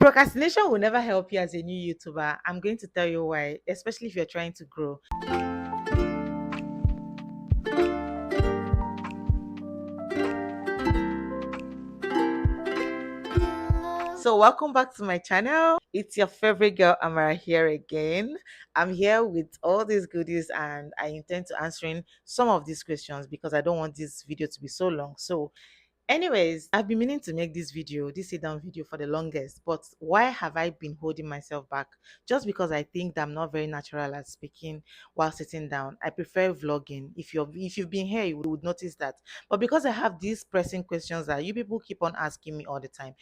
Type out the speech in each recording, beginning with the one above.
Procrastination will never help you as a new YouTuber. I'm going to tell you why, especially if you're trying to grow. So, welcome back to my channel. It's your favorite girl, Amara, here again. I'm here with all these goodies, and I intend to answering some of these questions because I don't want this video to be so long. So, anyways, I've been meaning to make this video, this sit down video for the longest, but why have I been holding myself back? Just because I think that I'm not very natural at speaking while sitting down. I prefer vlogging. If you've been here, you would notice that. But because I have these pressing questions that you people keep on asking me all the time,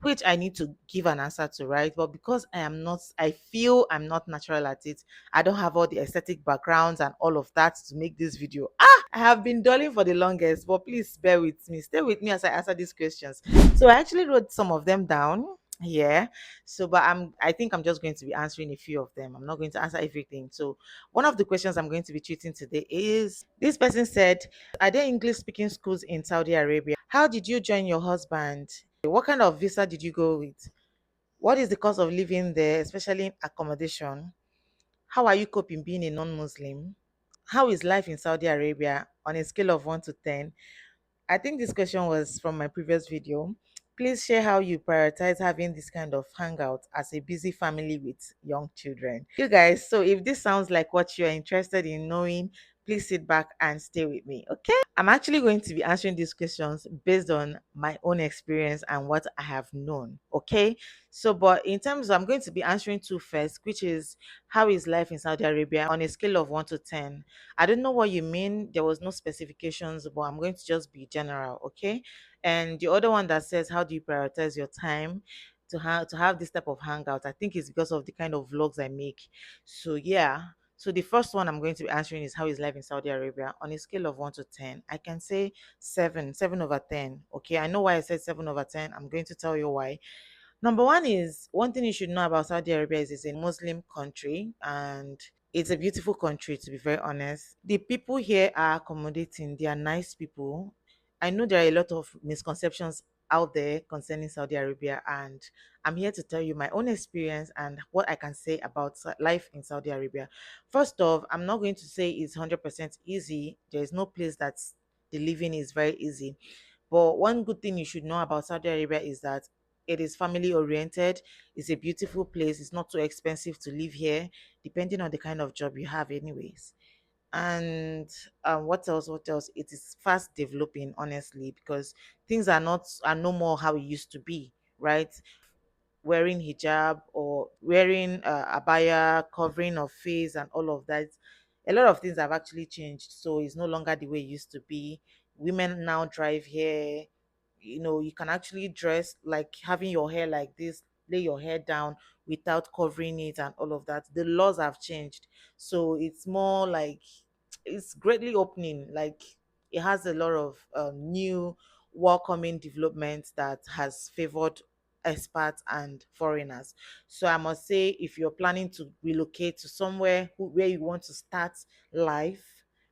which I need to give an answer to, right? But because I feel I'm not natural at it, I don't have all the aesthetic backgrounds and all of that to make this video. I have been dulling for the longest, but please bear with me. Stay with me as I answer these questions. So I actually wrote some of them down here. So, but I think I'm just going to be answering a few of them. I'm not going to answer everything. So, one of the questions I'm going to be treating today is this person said, are there English speaking schools in Saudi Arabia? How did you join your husband? What kind of visa did you go with? What is the cost of living there, especially in accommodation? How are you coping being a non-Muslim? How is life in Saudi Arabia on a scale of 1 to 10? I think this question was from my previous video. Please share how you prioritize having this kind of hangout as a busy family with young children. You guys, so if this sounds like what you're interested in knowing, please sit back and stay with me, okay? I'm actually going to be answering these questions based on my own experience and what I have known, okay? So, but in terms of, I'm going to be answering two first, which is how is life in Saudi Arabia on a scale of 1 to 10? I don't know what you mean. There was no specifications, but I'm going to just be general, okay? And the other one that says, how do you prioritize your time to have this type of hangout? I think it's because of the kind of vlogs I make. So yeah. So the first one I'm going to be answering is how is life in Saudi Arabia on a scale of 1 to 10. I can say 7 over 10. Okay, I know why I said 7 over 10. I'm going to tell you why. Number one is one thing you should know about Saudi Arabia is it's a Muslim country and it's a beautiful country, to be very honest. The people here are accommodating, they are nice people. I know there are a lot of misconceptions out there concerning Saudi Arabia, and I'm here to tell you my own experience and what I can say about life in Saudi Arabia. First off, I'm not going to say it's 100% easy. There is no place that's the living is very easy. But one good thing you should know about Saudi Arabia is that it is family oriented. It's a beautiful place. It's not too expensive to live here, depending on the kind of job you have, anyways. And what else? What else? It is fast developing, honestly, because things are no more how it used to be, right? Wearing hijab or wearing abaya, covering of face, and all of that. A lot of things have actually changed. So it's no longer the way it used to be. Women now drive here. You can actually dress like having your hair like this, lay your hair down without covering it, and all of that. The laws have changed. So it's more like it's greatly opening. Like it has a lot of new welcoming developments that has favored expats and foreigners. So I must say, if you're planning to relocate to somewhere where you want to start life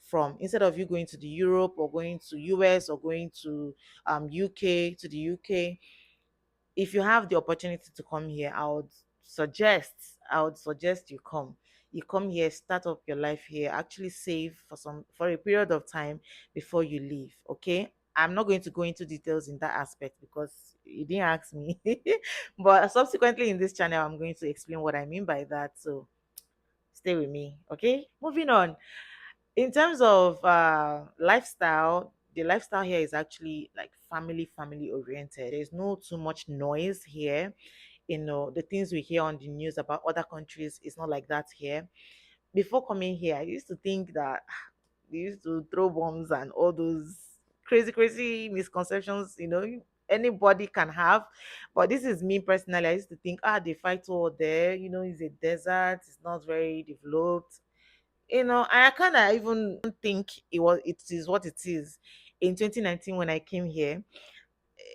from, instead of you going to the Europe or going to US or going to UK, if you have the opportunity to come here, I would suggest you come here, start up your life here, actually save for a period of time before you leave, okay? I'm not going to go into details in that aspect because you didn't ask me. But subsequently in this channel, I'm going to explain what I mean by that. So stay with me, okay? Moving on. In terms of lifestyle, the lifestyle here is actually like family oriented. There's no too much noise here. The things we hear on the news about other countries is not like that here. Before coming here, I used to think that they used to throw bombs and all those crazy misconceptions, anybody can have. But this is me personally. I used to think, they fight all there, it's a desert, it's not very developed. I kind of even think it is what it is. In 2019, when I came here,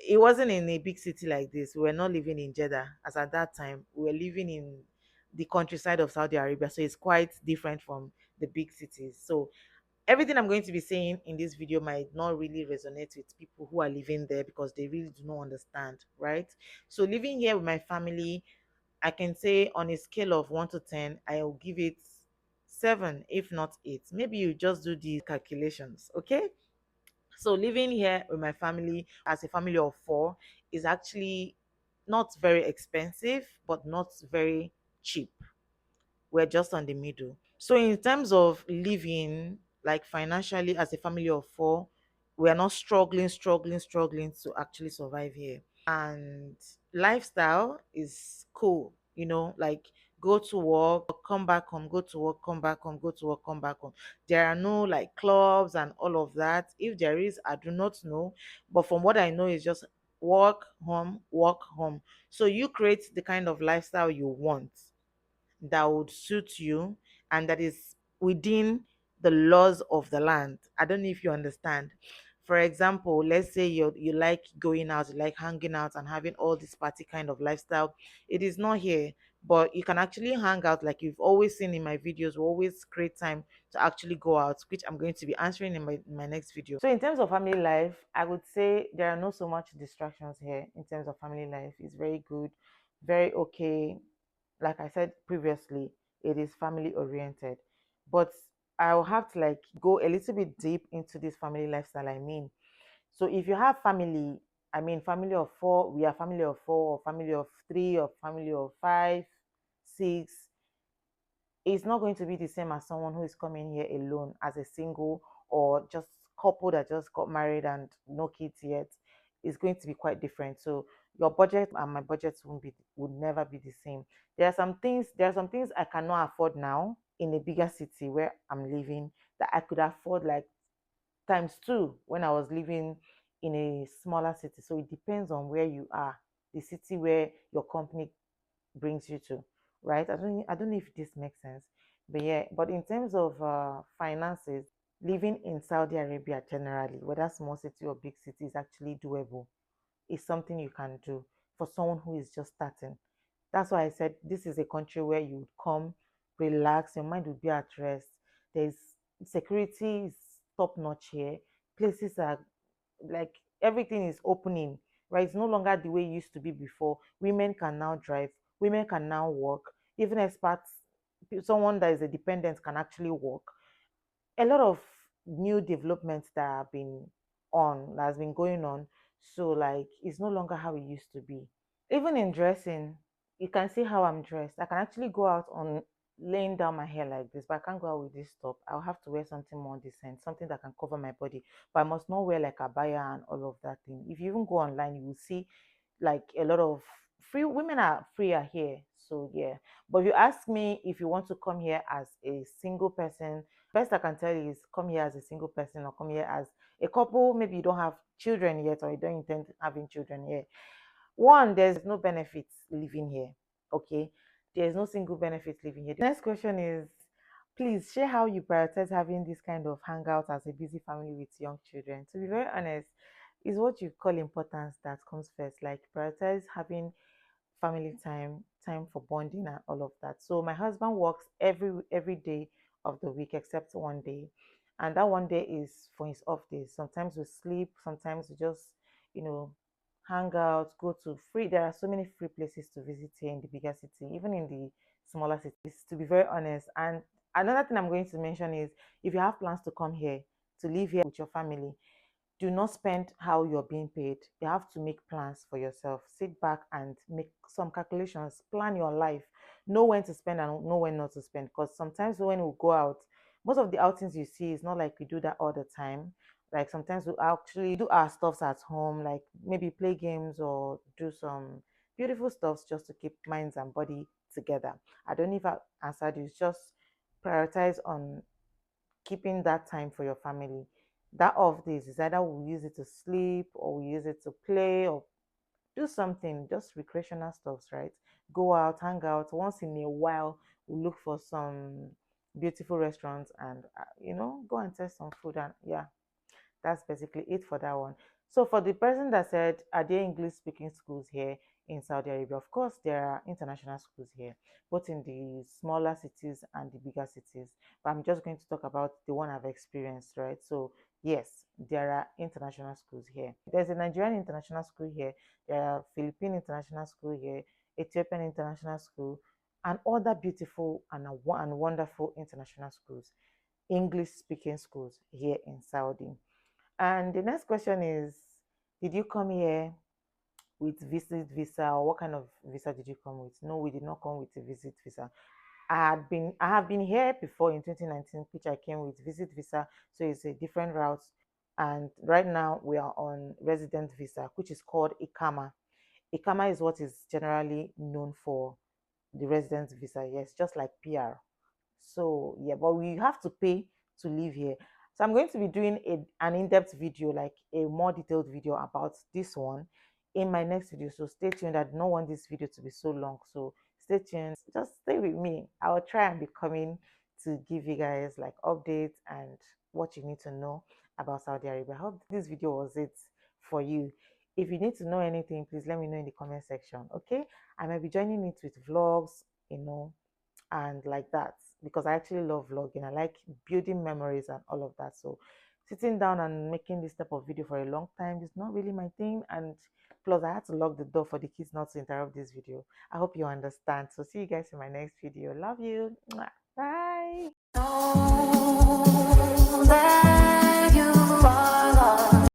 it wasn't in a big city like this. We were not living in Jeddah, as at that time we were living in the countryside of Saudi Arabia, so it's quite different from the big cities. So Everything I'm going to be saying in this video might not really resonate with people who are living there because they really do not understand, right? So living here with my family, I can say on a scale of 1 to 10, I'll give it 7, if not 8. Maybe you just do the calculations, okay? So living here with my family as a family of 4 is actually not very expensive, but not very cheap. We're just on the middle. So in terms of living, like financially as a family of 4, we are not struggling to actually survive here. And lifestyle is cool, like go to work, come back home, go to work, come back home, go to work, come back home. There are no like clubs and all of that. If there is, I do not know. But from what I know, is just work home, work home. So you create the kind of lifestyle you want that would suit you and that is within the laws of the land. I don't know if you understand. For example, let's say you like going out, you like hanging out and having all this party kind of lifestyle. It is not here, but you can actually hang out like you've always seen in my videos. We always create time to actually go out, which I'm going to be answering in my next video. So in terms of family life, I would say there are not so much distractions here. In terms of family life, it's very good, very okay. Like I said previously, it is family oriented. But I'll have to like go a little bit deep into this family lifestyle. I mean, so if you have family, I mean, family of 4, we are family of 4, or family of 3, or family of 5, 6, it's not going to be the same as someone who is coming here alone as a single or just couple that just got married and no kids yet. It's going to be quite different. So your budget and my budget would never be the same. There are some things I cannot afford now in a bigger city where I'm living that I could afford like times two when I was living in a smaller city. So it depends on where you are, the city where your company brings you to, right? I don't know if this makes sense, but yeah. But in terms of finances, living in Saudi Arabia generally, whether small city or big city, is actually doable. It's something you can do for someone who is just starting. That's why I said this is a country where you would come, relax, your mind will be at rest. There's security is top notch here. Places are like everything is opening, right? It's no longer the way it used to be before. Women can now drive, women can now work, even expats, someone that is a dependent can actually work. A lot of new developments that has been going on. So like it's no longer how it used to be. Even in dressing, you can see how I'm dressed. I can actually go out on laying down my hair like this, but I can't go out with this top. I'll have to wear something more decent, something that can cover my body. But I must not wear like a abaya and all of that thing. If you even go online, you will see like a lot of free women are freer here. So yeah. But if you ask me if you want to come here as a single person, best I can tell you is come here as a single person or come here as a couple. Maybe you don't have children yet or you don't intend having children here. One, there's no benefits living here. Okay. There's no single benefit living here. The next question is please share how you prioritize having this kind of hangout as a busy family with young children. To be very honest, is what you call importance that comes first. Like prioritize having family time, time for bonding and all of that. So my husband works every day of the week except one day. And that one day is for his off days. Sometimes we sleep, sometimes we just, you know, hang out, go to free. There are so many free places to visit here in the bigger city, even in the smaller cities, to be very honest. And another thing I'm going to mention is if you have plans to come here, to live here with your family, do not spend how you're being paid. You have to make plans for yourself. Sit back and make some calculations. Plan your life. Know when to spend and know when not to spend. Because sometimes when we go out, most of the outings you see is not like we do that all the time. Like sometimes we actually do our stuffs at home, like maybe play games or do some beautiful stuffs just to keep minds and body together. I don't know if I answered you. It's just prioritize on keeping that time for your family. That off days is either we use it to sleep or we use it to play or do something, just recreational stuffs, right? Go out, hang out. Once in a while, we look for some beautiful restaurants and go and test some food. And yeah, that's basically it for that one. So for the person that said, are there English speaking schools here? in Saudi Arabia. Of course, there are international schools here, both in the smaller cities and the bigger cities. But I'm just going to talk about the one I've experienced, right? So, yes, there are international schools here. There's a Nigerian international school here, there are Philippine international school here, Ethiopian international school, and other beautiful and wonderful international schools, English speaking schools here in Saudi. And the next question is, did you come here with visit visa, or what kind of visa did you come with? No, we did not come with a visit visa. I have been here before in 2019, which I came with visit visa, so it's a different route. And right now we are on resident visa, which is called Ikama. Ikama is what is generally known for, the resident visa. Yes, just like PR. So yeah, but we have to pay to live here. So I'm going to be doing an in-depth video, like a more detailed video about this one in my next video. So stay tuned. I do not want this video to be so long. So stay tuned. Just stay with me. I will try and be coming to give you guys like updates and what you need to know about Saudi Arabia. I hope this video was it for you. If you need to know anything, please let me know in the comment section. Okay, I might be joining it with vlogs, and like that, because I actually love vlogging. I like building memories and all of that. So sitting down and making this type of video for a long time is not really my thing. And plus I had to lock the door for the kids not to interrupt this video. I hope you understand. So see you guys in my next video. Love you. Bye.